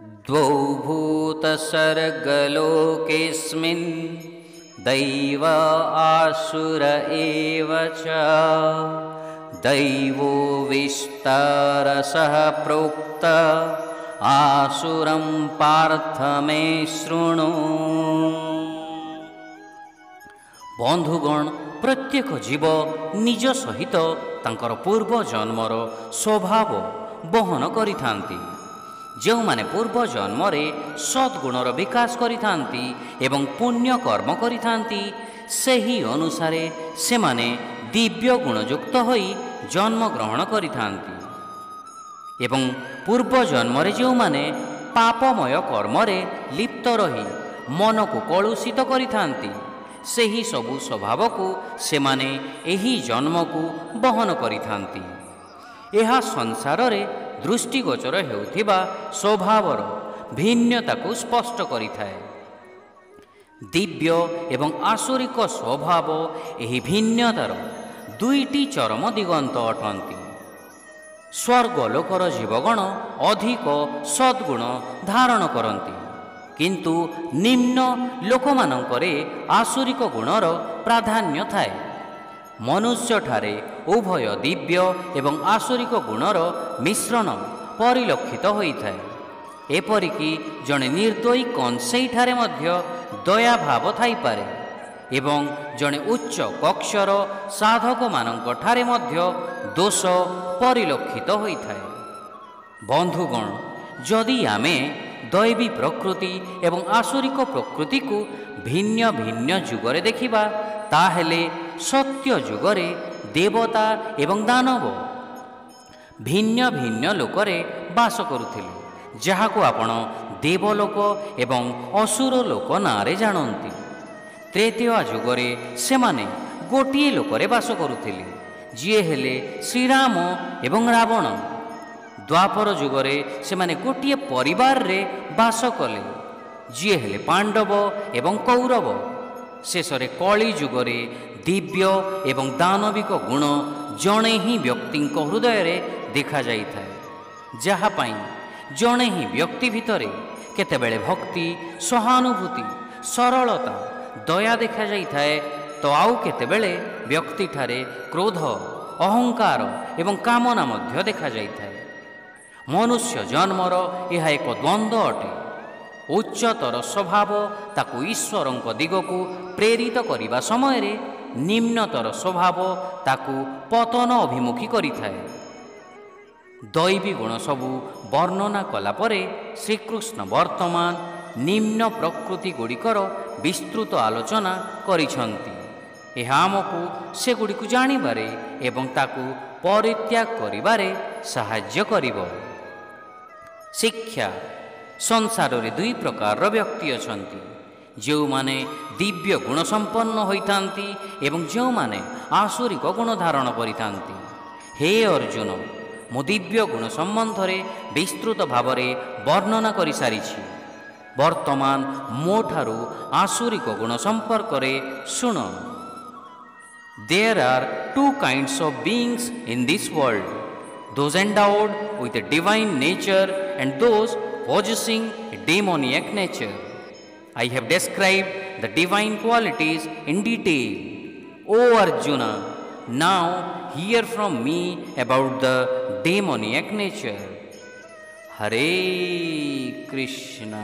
द्वौ भूतसर्गलोकेऽस्मिन् दैव आसुर एव च। दैवो विस्तारसः प्रोक्त आसुरं पार्थ मे शृणु। बंधुगण, प्रत्येक जीव निज सहित तांकर पूर्व जन्मर स्वभाव बहन करिथांती। जो माने पूर्व जन्मरे सद्गुणर विकास करिथांती एवं पुण्य कर्म करिथांती, सेही अनुसारे से माने दिव्य गुणयुक्त होई जन्म ग्रहण करिथांती। एवं पूर्व जन्मरे जो माने पापमय कर्मरे लिप्त रही मन को कलुषित करिथांती, सेही सबु स्वभाव को से माने एही जन्म को बहन करिथांती। एहा संसार रे दृष्टिगोचर हेउथिबा स्वभावर भिन्नता को स्पष्ट करिथाए। दिव्य एवं आसुरिक स्वभाव एही भिन्नतार दुईटी चरम दिगंत अटंती। स्वर्गलोकर जीवगण अधिक सद्गुण धारण करती, किंतु निम्न लोकमानंकरे आसुरिक गुणर प्राधान्य थाए। मनुष्य ठारे उभय दिव्य एवं आसुरिक गुणर मिश्रण परिलक्षित होइथाए। एपरिकी जणे निर्दयी कंसेई ठारे मध्य दया भाव थाई पारे एवं जणे उच्च कक्षर साधक मानंक ठारे मध्य दोष परिलक्षित होइथाए। बंधुगण, जदि आमे दैवी प्रकृति एवं आसुरिक प्रकृति को भिन्न भिन्न जुगरे देखिबा, ताहेले सत्य जुगरे देवता एवं दानव भिन्न भिन्न लोकरे बास करुथिले, जहाको आपण देवलोक एवं असुर लोक नारे जानती। त्रेतीय जुगरे सेमाने गोटिए लोकरे बास करुथिले, जिए हेले श्रीराम एवं रावण। द्वापर जुगरे सेमाने गोटिए परिवार रे बास कले, जिए हेले पांडव एवं कौरव। शेषरे कली जुगरे दिव्य एवं दानविक गुण जणे ही व्यक्ति हृदय रे देखा जाई थाए, जहा पाई जणे ही व्यक्ति भितरे केतेबेले भक्ति, सहानुभूति, सरलता, दया देखा जाई थाए, तो आउ केतेबेले व्यक्ति ठारे क्रोध, अहंकार एवं कामना मध्य देखा जाई थाए। मनुष्य जन्मर यह एक द्वंद्व अटे। उच्चतर स्वभाव ताकु ईश्वरंक दिगकु प्रेरित करिबा समय रे निम्नतर स्वभाव ताकु पतन अभिमुखी करिथाए। दैवी गुण सबु वर्णना कला परे श्रीकृष्ण वर्तमान निम्न प्रकृति गुड़िकर विस्तृत आलोचना करिछंती। एहा आमकु से गुड़िकु जानिबारे एवं ताकु परित्याग करिबारे सहाय्य करिबो। शिक्षा संसार रे दुई प्रकार व्यक्ति अछंती, जो माने दिव्य गुण संपन्न होइतांती एवं जो माने आसुरिक गुण धारण करितांती। हे अर्जुन, मु दिव्य गुण संबंध रे विस्तृत भावरे वर्णना करि सारिछि। वर्तमान मो ठारू आसुरिक गुण संपर्क रे सुन। There are two kinds of beings in this world, those endowed with a divine nature and those possessing a demoniac nature. I have described the divine qualities in detail. O Arjuna, now hear from me about the demoniac nature. Hare Krishna.